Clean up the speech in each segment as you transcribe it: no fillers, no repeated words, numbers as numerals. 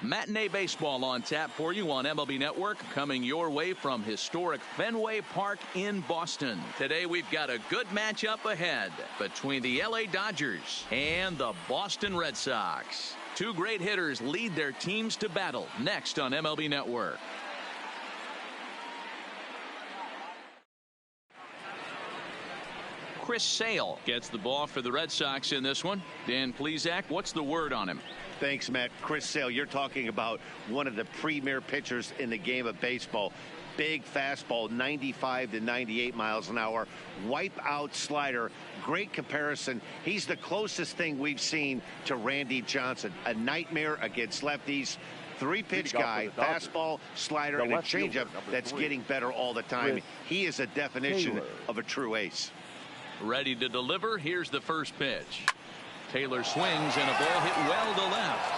Matinee baseball on tap for you on MLB Network, coming your way from historic Fenway Park in Boston. Today we've got a good matchup ahead between the LA Dodgers and the Boston Red Sox. Two great hitters lead their teams to battle next on MLB Network. Chris Sale gets the ball for the Red Sox in this one. Dan Plesac, what's the word on him? Thanks, Matt. Chris Sale, you're talking about one of the premier pitchers in the game of baseball. Big fastball, 95 to 98 miles an hour. Wipe out slider. Great comparison. He's the closest thing we've seen to Randy Johnson. A nightmare against lefties. Three-pitch guy, fastball, slider, and a changeup that's getting better all the time. He is a definition of a true ace. Ready to deliver. Here's the first pitch. Taylor swings and a ball hit well to left.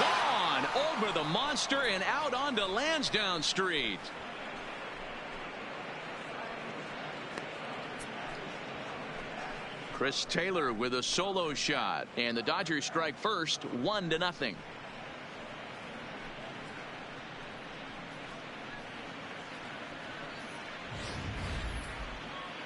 Gone over the monster and out onto Lansdowne Street. Chris Taylor with a solo shot, and the Dodgers strike first, 1-0.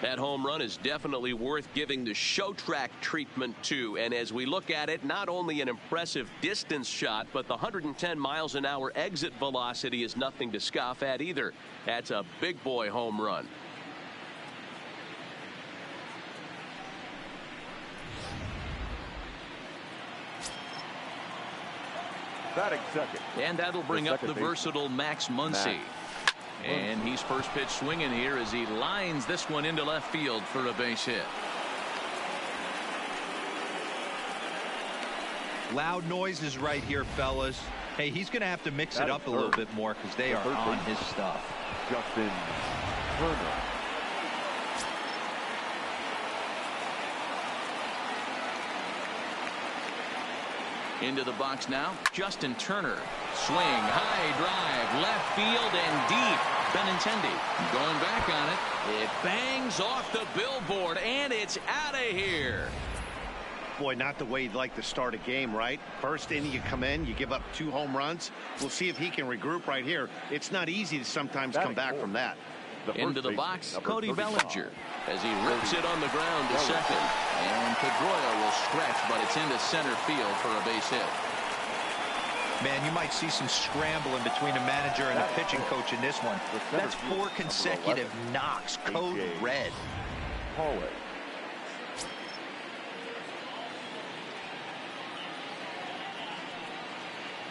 That home run is definitely worth giving the show track treatment to. And as we look at it, not only an impressive distance shot, but the 110 miles an hour exit velocity is nothing to scoff at either. That's a big boy home run. Batting second. And that'll bring up the versatile Max Muncy. And he's first pitch swinging here as he lines this one into left field for a base hit. Loud noises right here, fellas. Hey, he's going to have to mix it up a little bit more because they are on his stuff. Justin Turner. Into the box now, Justin Turner. Swing, high drive, left field and deep. Benintendi going back on it. It bangs off the billboard and it's out of here. Boy, not the way you'd like to start a game, right? First inning, you come in, you give up 2 home runs. We'll see if he can regroup right here. It's not easy to sometimes come back from that. Into the box, Cody Bellinger as he rips it on the ground to second. And Pedroia will stretch, but it's into center field for a base hit. Man, you might see some scrambling between the manager and the pitching coach in this one. That's 4 consecutive knocks, code red.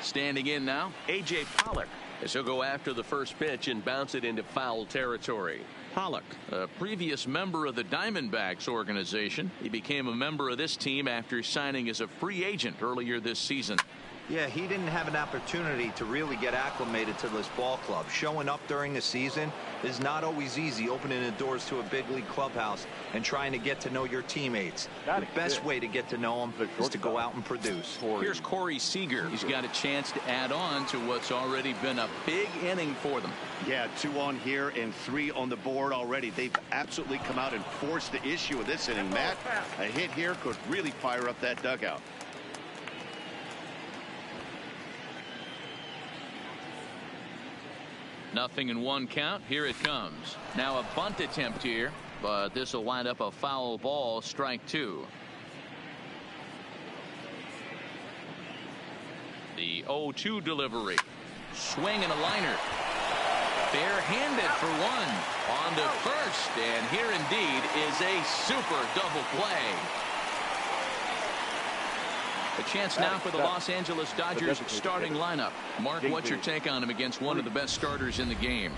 Standing in now, A.J. Pollock, as he'll go after the first pitch and bounce it into foul territory. Pollock, a previous member of the Diamondbacks organization. He became a member of this team after signing as a free agent earlier this season. Yeah, he didn't have an opportunity to really get acclimated to this ball club. Showing up during the season is not always easy, opening the doors to a big league clubhouse and trying to get to know your teammates. The best way to get to know them is to go out and produce. Here's Corey Seager. He's got a chance to add on to what's already been a big inning for them. Yeah, 2 on here and 3 on the board already. They've absolutely come out and forced the issue of this inning, Matt. A hit here could really fire up that dugout. Nothing in 1 count. Here it comes. Now a bunt attempt here, but this will wind up a foul ball, strike 2. The 0-2 delivery. Swing and a liner. Bare-handed for 1. On to first, and here indeed is a super double play. A chance now for the Los Angeles Dodgers starting lineup. Mark, what's your take on him against one of the best starters in the game?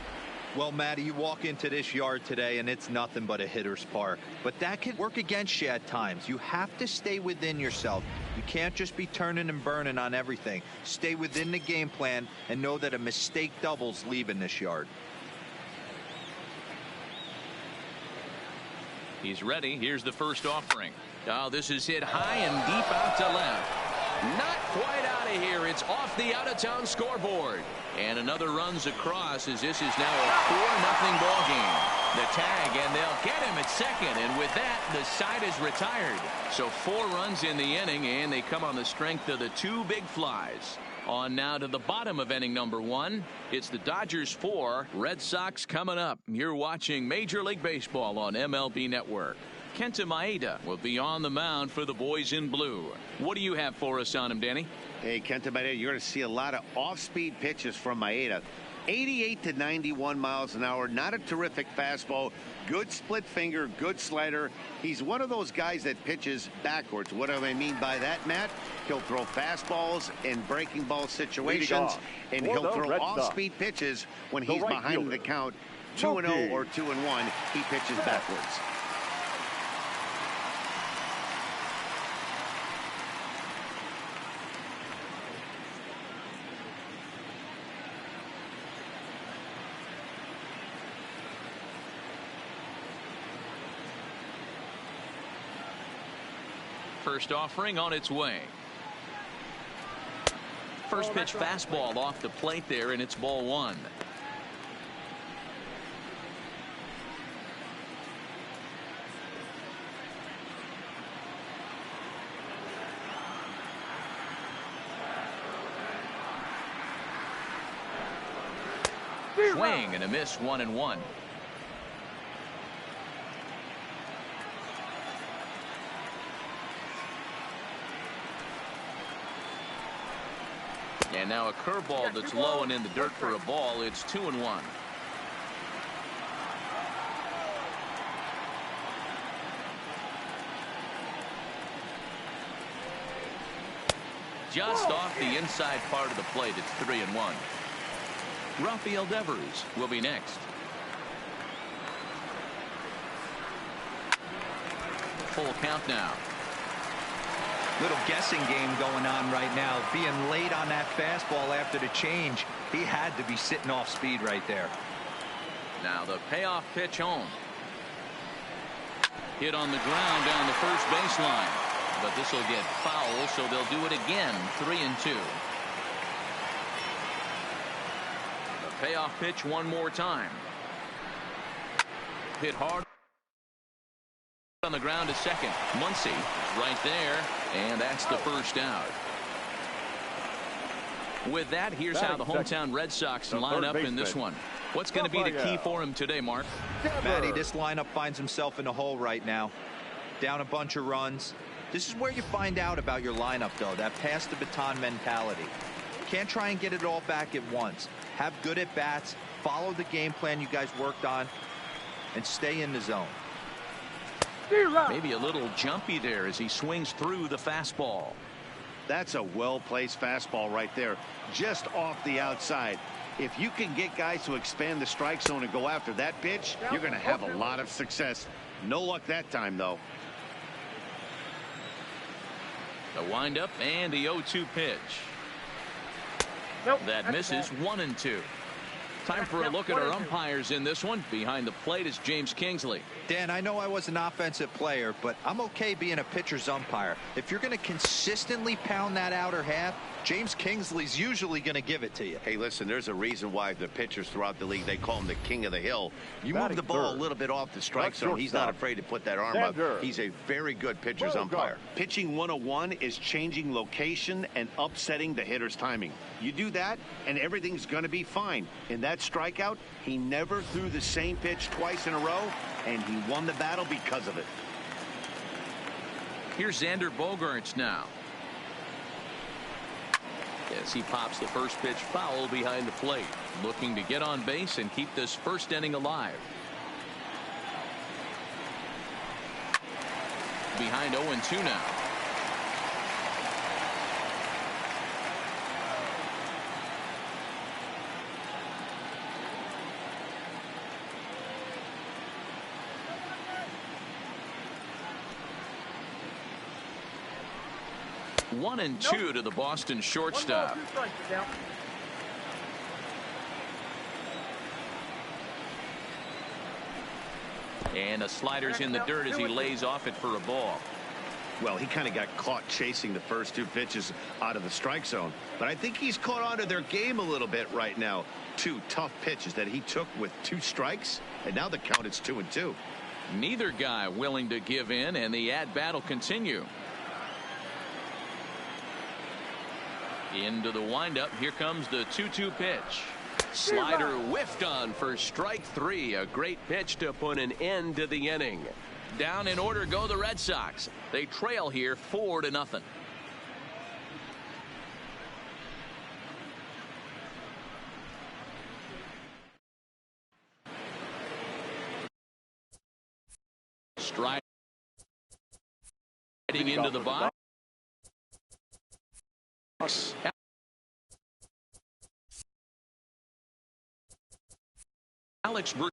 Well, Matty, you walk into this yard today and it's nothing but a hitter's park. But that can work against you at times. You have to stay within yourself. You can't just be turning and burning on everything. Stay within the game plan and know that a mistake doubles leaving this yard. He's ready. Here's the first offering. Oh, this is hit high and deep out to left. Not quite out of play here. It's off the out-of-town scoreboard. And another runs across as this is now a 4-0 ball game. The tag, and they'll get him at second. And with that, the side is retired. So 4 runs in the inning, and they come on the strength of the 2 big flies. On now to the bottom of inning number 1. It's the Dodgers 4, Red Sox coming up. You're watching Major League Baseball on MLB Network. Kenta Maeda will be on the mound for the boys in blue. What do you have for us on him, Danny? Hey, Kenta Maeda, you're going to see a lot of off-speed pitches from Maeda. 88 to 91 miles an hour. Not a terrific fastball. Good split finger, good slider. He's one of those guys that pitches backwards. What do I mean by that, Matt? He'll throw fastballs in breaking ball situations, and he'll throw off-speed pitches when he's behind the count. 2-0 or 2-1, he pitches backwards. First offering on its way. First pitch fastball off the plate there, and it's ball 1. Swing and a miss, 1-1. And now a curveball that's low and in the dirt for a ball. It's 2-1. Just off the inside part of the plate. It's 3-1. Rafael Devers will be next. Full count now. Little guessing game going on right now. Being late on that fastball after the change. He had to be sitting off speed right there. Now the payoff pitch home. Hit on the ground down the first baseline. But this will get foul, so they'll do it again. 3-2. The payoff pitch one more time. Hit hard on the ground to second. Muncy right there, and that's the first out. With that, here's how the hometown Red Sox line up in this one. What's going to be the key for him today, Mark? Matty, this lineup finds himself in a hole right now. Down a bunch of runs. This is where you find out about your lineup, though, that pass the baton mentality. Can't try and get it all back at once. Have good at-bats, follow the game plan you guys worked on, and stay in the zone. Maybe a little jumpy there as he swings through the fastball. That's a well-placed fastball right there, just off the outside. If you can get guys to expand the strike zone and go after that pitch, you're going to have a lot of success. No luck that time, though. The windup and the 0-2 pitch. That misses. 1-2. Time for a look at our umpires in this one. Behind the plate is James Kingsley. Dan, I know I was an offensive player, but I'm okay being a pitcher's umpire. If you're going to consistently pound that outer half, James Kingsley's usually going to give it to you. Hey, listen, there's a reason why the pitchers throughout the league, they call him the king of the hill. You move the ball a little bit off the strike zone, he's not afraid to put that arm up. He's a very good pitcher's umpire. Pitching 101 is changing location and upsetting the hitter's timing. You do that, and everything's going to be fine. In that strikeout, he never threw the same pitch twice in a row, and he won the battle because of it. Here's Xander Bogaerts now. As he pops the first pitch foul behind the plate, looking to get on base and keep this first inning alive. Behind 0-2 now. One and two to the Boston shortstop. And the slider's in the dirt as he lays off it for a ball. Well, he kind of got caught chasing the first two pitches out of the strike zone. But I think he's caught on to their game a little bit right now. Two tough pitches that he took with 2 strikes, and now the count is 2-2. Neither guy willing to give in, and the at-bat will continue. Into the windup. Here comes the 2-2 pitch. Slider whiffed on for strike 3. A great pitch to put an end to the inning. Down in order go the Red Sox. They trail here 4-0. Striding into the box. Alex Bruce.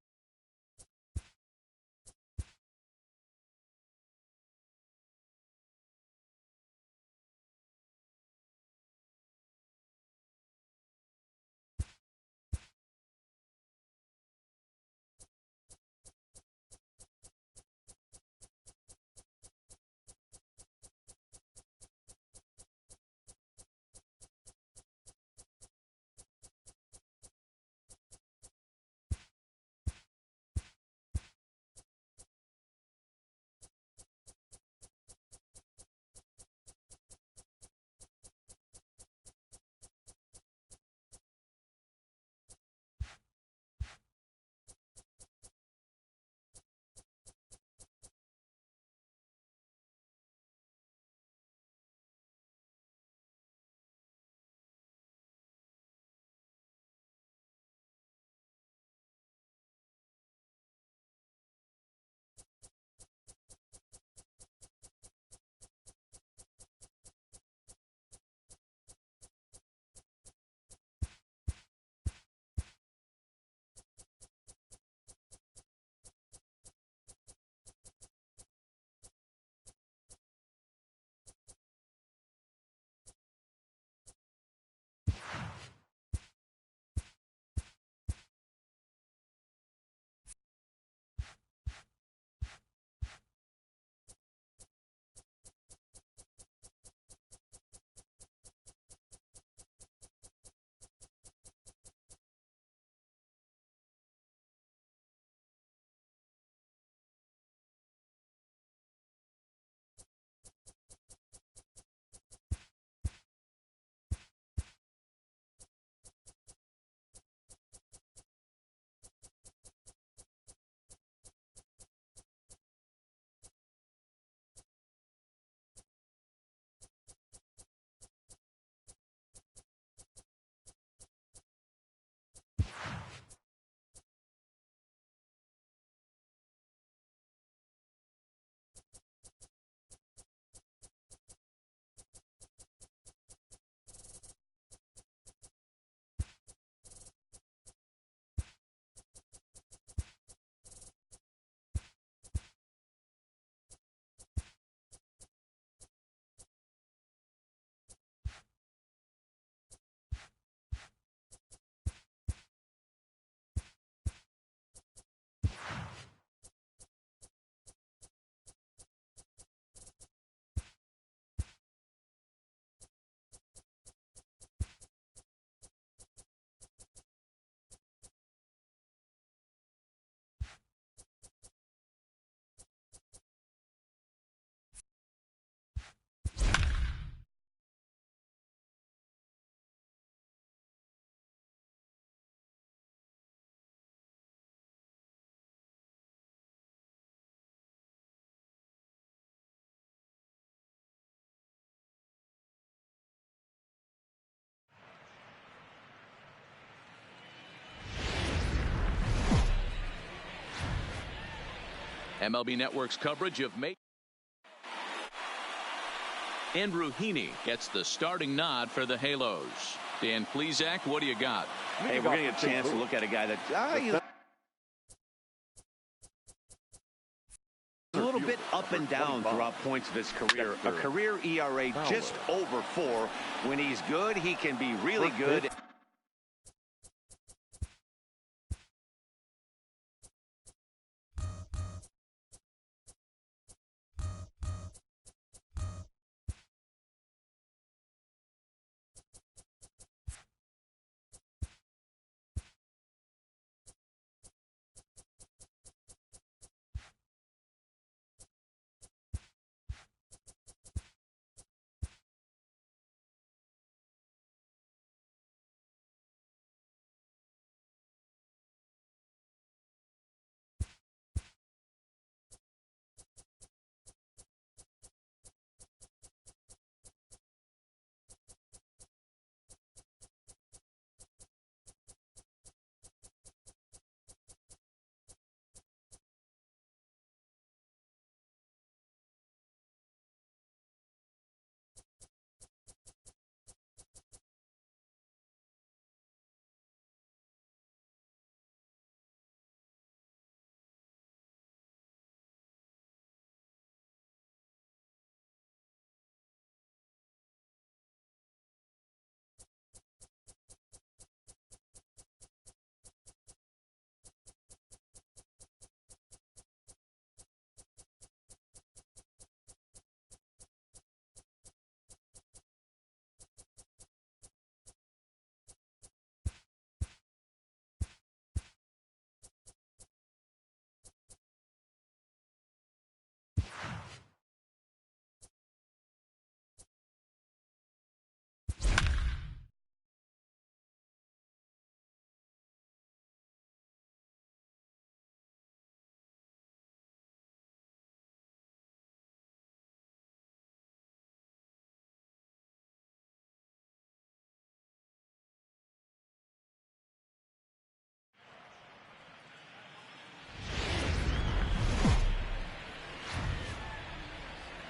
MLB Network's coverage of Andrew Heaney gets the starting nod for the Halos. Dan Plesac, what do you got? Hey, we're going to get a chance to look at a guy that a little bit up and down throughout points of his career. A career ERA just over 4. When he's good, he can be really good.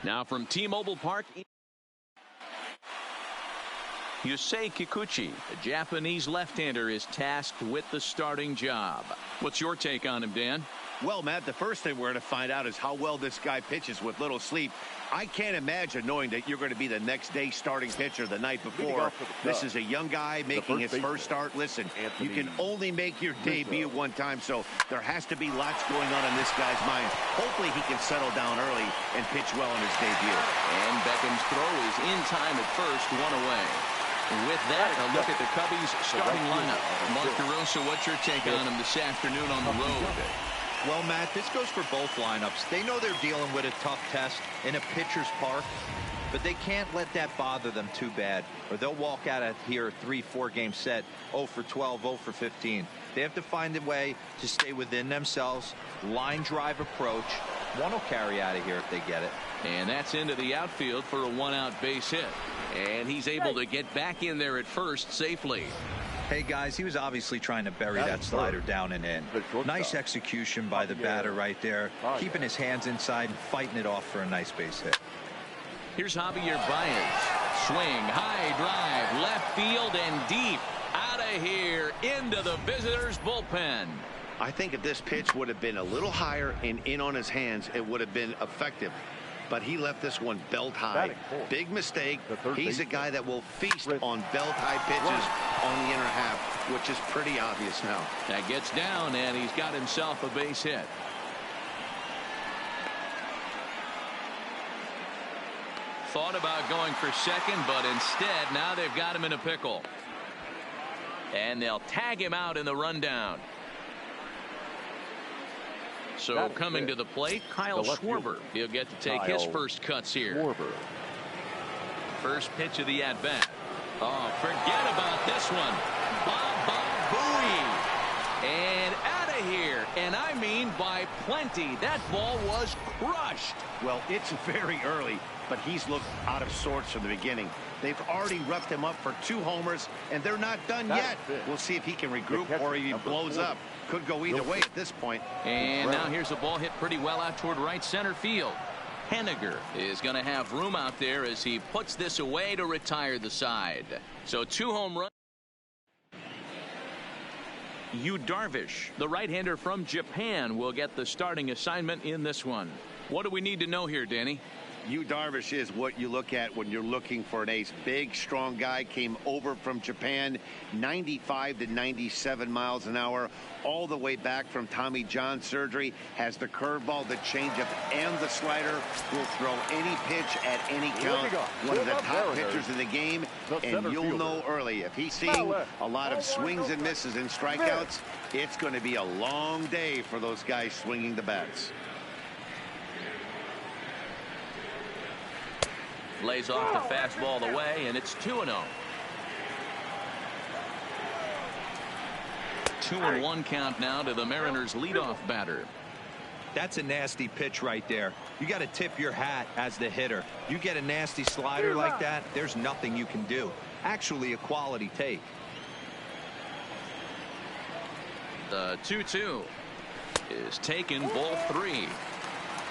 Now from T-Mobile Park, Yusei Kikuchi, the Japanese left-hander, is tasked with the starting job. What's your take on him, Dan? Well, Matt, the first thing we're going to find out is how well this guy pitches with little sleep. I can't imagine knowing that you're going to be the next day starting pitcher the night before. This is a young guy making his first start. Listen, you can only make your debut one time, so there has to be lots going on in this guy's mind. Hopefully he can settle down early and pitch well in his debut. And Beckham's throw is in time at first, one away. With that, a look at the Cubbies' starting lineup. Mark DeRosa, what's your take on him this afternoon on the road? Well, Matt, this goes for both lineups. They know they're dealing with a tough test in a pitcher's park, but they can't let that bother them too bad, or they'll walk out of here a 3-4 game set, 0 for 12, 0 for 15. They have to find a way to stay within themselves, line drive approach. One will carry out of here if they get it. And that's into the outfield for a one-out base hit. And he's able to get back in there at first safely. Hey, guys, he was obviously trying to bury that slider down and in. Nice execution by the batter right there, keeping his hands inside and fighting it off for a nice base hit. Here's Javier Baez. Swing, high drive, left field and deep. Out of here into the visitors' bullpen. I think if this pitch would have been a little higher and in on his hands, it would have been effective. But he left this one belt high. Big mistake. He's a guy that will feast on belt high pitches on the inner half, which is pretty obvious now. That gets down, and he's got himself a base hit. Thought about going for second, but instead now they've got him in a pickle. And they'll tag him out in the rundown. So coming to the plate, Kyle Schwarber. He'll get to take his first cuts here. First pitch of the at-bat. Oh, forget about this one. Booey. And out of here. And I mean by plenty. That ball was crushed. Well, it's very early, but he's looked out of sorts from the beginning. They've already roughed him up for 2 homers, and they're not done yet. We'll see if he can regroup or if he blows up. Could go either way at this point. And now here's a ball hit pretty well out toward right center field. Henniger is going to have room out there as he puts this away to retire the side. So 2 home runs. Yu Darvish, the right-hander from Japan, will get the starting assignment in this one. What do we need to know here, Danny? Yu Darvish is what you look at when you're looking for an ace. Big, strong guy, came over from Japan, 95 to 97 miles an hour, all the way back from Tommy John surgery. Has the curveball, the changeup, and the slider. Will throw any pitch at any count. One of the top pitchers in the game, and you'll know early. If he's seeing a lot of swings and misses and strikeouts, it's going to be a long day for those guys swinging the bats. Lays off the fastball away, and it's 2-0. 2-1 count now to the Mariners' leadoff batter. That's a nasty pitch right there. You got to tip your hat as the hitter. You get a nasty slider like that, there's nothing you can do. Actually, a quality take. The 2-2 is taken, ball 3.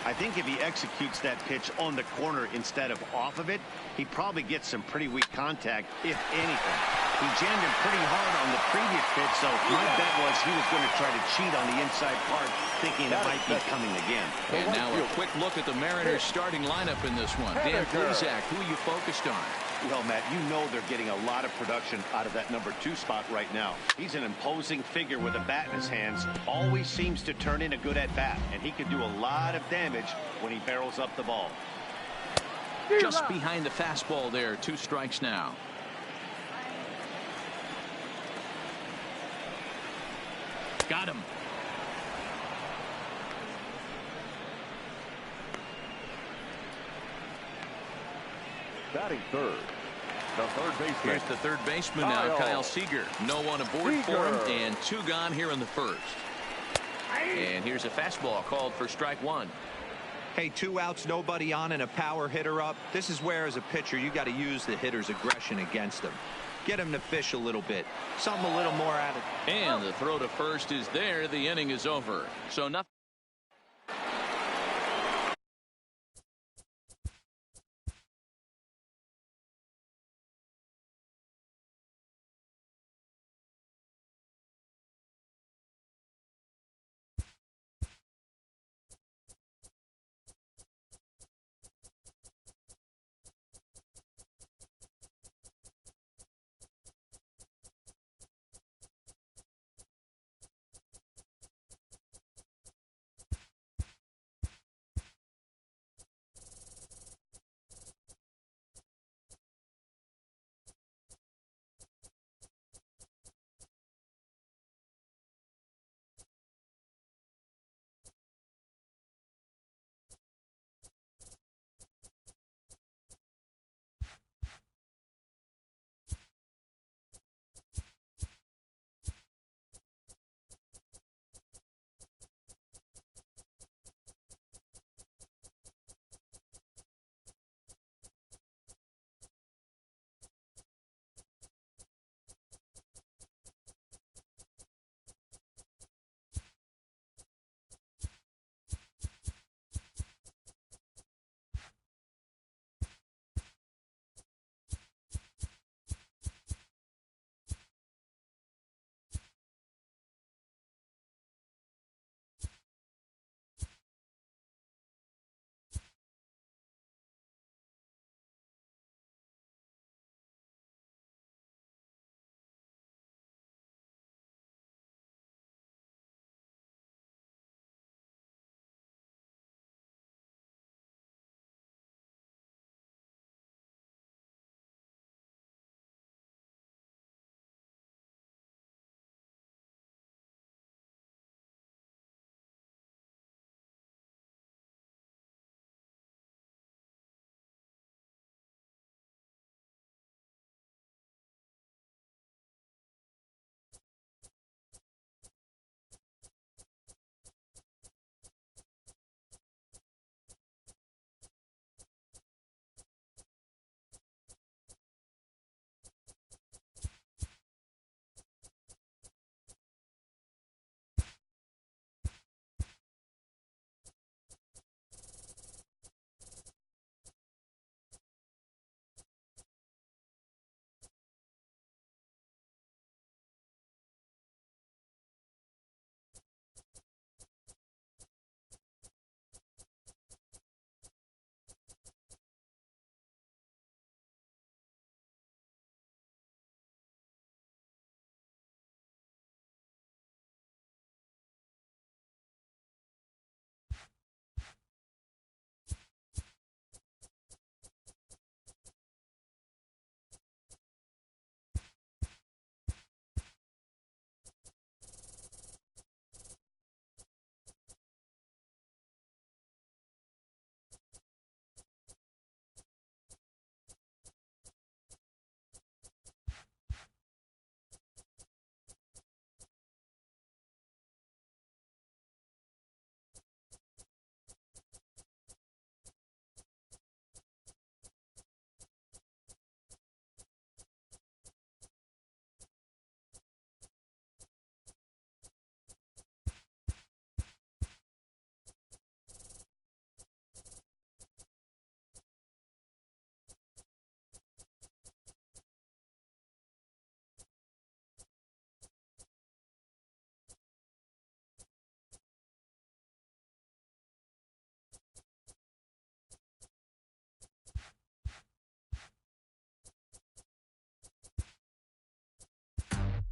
I think if he executes that pitch on the corner instead of off of it, he probably gets some pretty weak contact, if anything. He jammed him pretty hard on the previous pitch, so my bet was he was going to try to cheat on the inside part, thinking it might be coming again. And now a quick look at the Mariners' starting lineup in this one. Dan Plesac, who are you focused on? Well, Matt, you know they're getting a lot of production out of that number 2 spot right now. He's an imposing figure with a bat in his hands. Always seems to turn in a good at-bat, and he can do a lot of damage when he barrels up the ball. Just behind the fastball there, 2 strikes now. Got him. Batting third, the third baseman. Here's the third baseman now, Kyle Seager. No one aboard for him, and 2 gone here in the first. And here's a fastball called for strike 1. Hey, 2 outs, nobody on, and a power hitter up. This is where, as a pitcher, you got to use the hitter's aggression against him. Get him to fish a little bit. Something a little more out of it. And the throw to first is there. The inning is over. So nothing.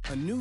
A new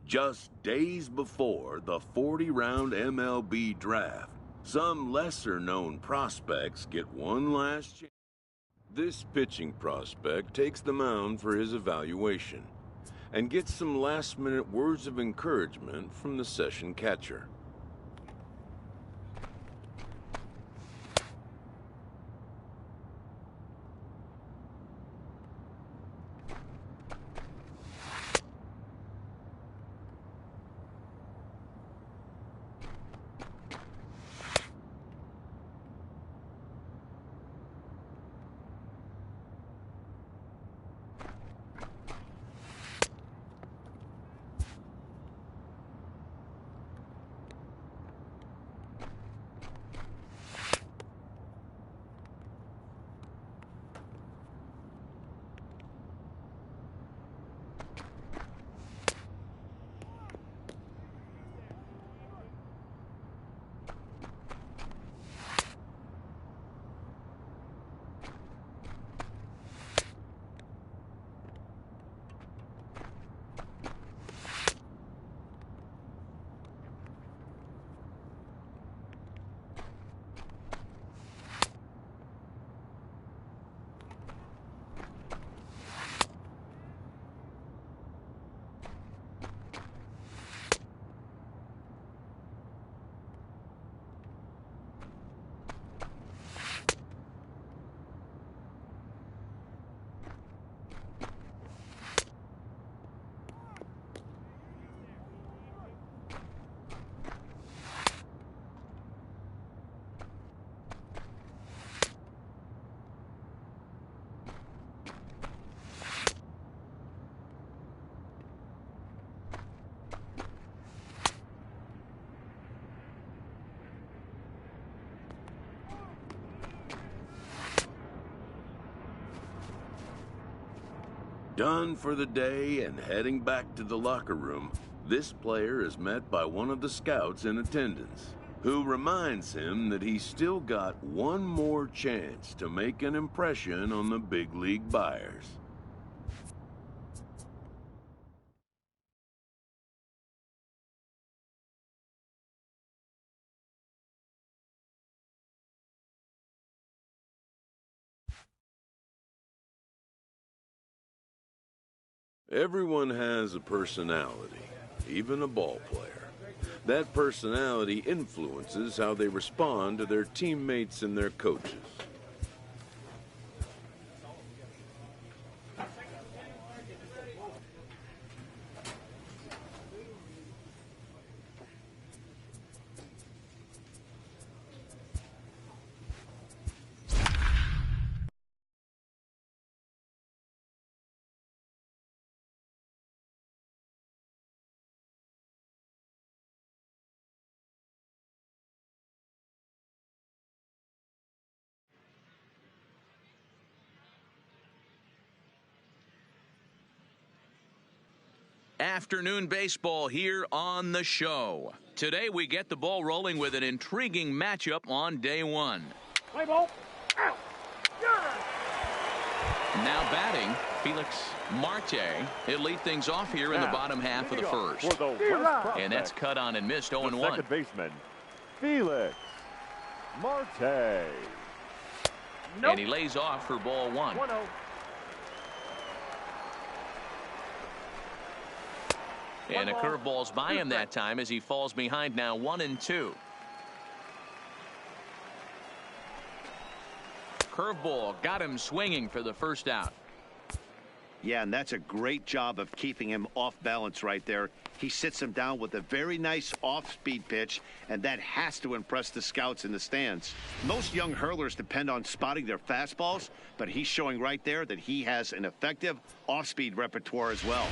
Just days before the 40-round MLB draft, some lesser-known prospects get one last chance. This pitching prospect takes the mound for his evaluation and gets some last-minute words of encouragement from the session catcher. Done for the day and heading back to the locker room, this player is met by one of the scouts in attendance, who reminds him that he's still got one more chance to make an impression on the big league buyers. Everyone has a personality, even a ball player. That personality influences how they respond to their teammates and their coaches. Afternoon baseball here on the show. Today we get the ball rolling with an intriguing matchup on day one. Play ball. Out. Now batting, Felix Marte. He'll lead things off here in the bottom half of the first. And that's cut on and missed 0-1. Second baseman, Felix Marte. Nope. And he lays off for ball one. 1-0. And a curveball's by him that time as he falls behind now 1-2. Curveball got him swinging for the first out. Yeah, and that's a great job of keeping him off balance right there. He sits him down with a very nice off-speed pitch, and that has to impress the scouts in the stands. Most young hurlers depend on spotting their fastballs, but he's showing right there that he has an effective off-speed repertoire as well.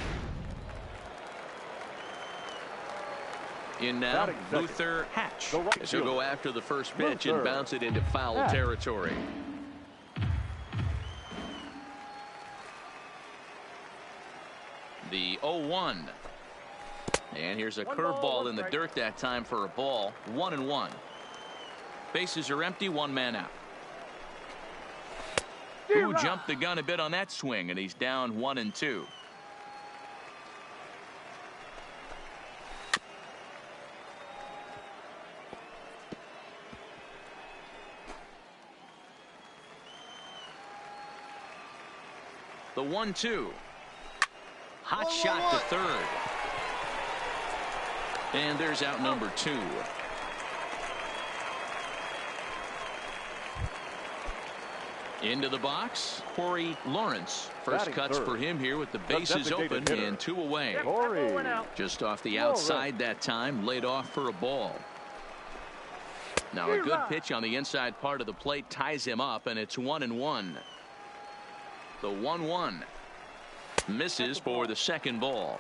In now, Luther Hatch. So go after the first pitch and bounce it into foul territory. The 0-1. And here's a curveball in the dirt that time for a ball. 1-1. Bases are empty, one man out. Who jumped the gun a bit on that swing, and he's down 1-2. The 1-2. Hot shot to third. And there's out number 2. Into the box, Corey Lawrence. First cuts for him here with the bases open and 2 away. Just off the outside that time, laid off for a ball. Now a good pitch on the inside part of the plate ties him up, and it's 1-1. The 1-1 misses for the second ball.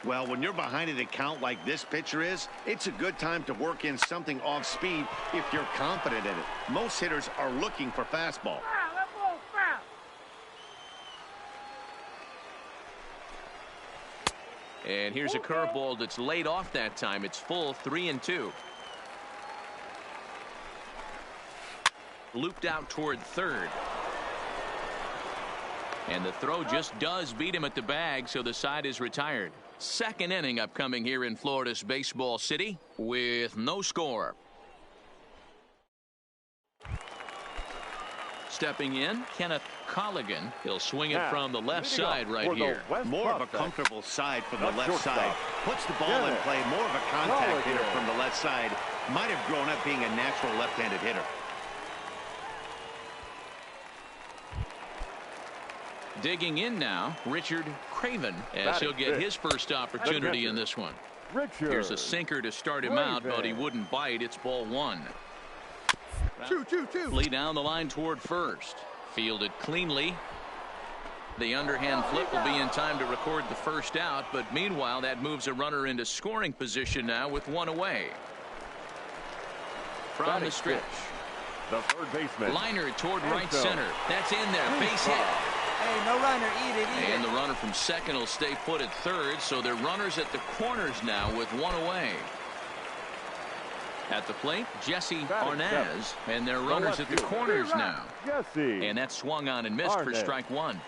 Well, when you're behind an account like this pitcher is, it's a good time to work in something off speed if you're confident in it. Most hitters are looking for fastball. And here's a curveball that's laid off that time. It's full 3-2. Looped out toward third. And the throw just does beat him at the bag, so the side is retired. Second inning upcoming here in Florida's Baseball City with no score. Stepping in, Kenneth Colligan. He'll swing it from the left side right here. More of a comfortable side from the left side. Puts the ball in play. More of a contact hitter from the left side. Might have grown up being a natural left-handed hitter. Digging in now, Richard Craven, as he'll get his first opportunity in this one. Here's a sinker to start him out, but he wouldn't bite. It's ball 1. 2-2-2. Lee down the line toward first. Fielded cleanly. The underhand flip will be in time to record the first out, but meanwhile that moves a runner into scoring position now with 1 away. From the stretch. The third baseman. Liner toward right center. That's in there. Base hit. Hey, no runner. Eat it. And the runner from second will stay put at third, so they're runners at the corners now with 1 away. At the plate, Jesse Arnaz, and they're runners at the corners now. Jesse. And that swung on and missed for strike 1.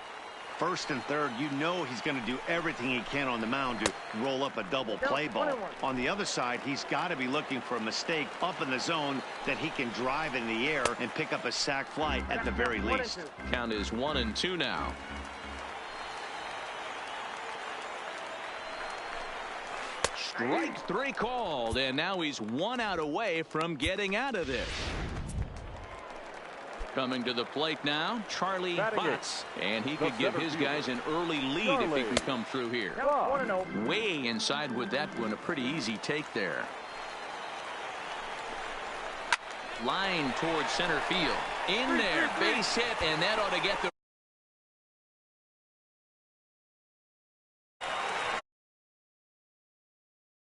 First and third, you know he's going to do everything he can on the mound to roll up a double play ball. On the other side, he's got to be looking for a mistake up in the zone that he can drive in the air and pick up a sac fly at the very least. Count is 1-2 now. Strike 3 called, and now he's 1 out away from getting out of this. Coming to the plate now, Charlie Botts, and he could give his guys an early lead if he can come through here. Way inside with that one, a pretty easy take there. Line towards center field. In there, base hit, and that ought to get the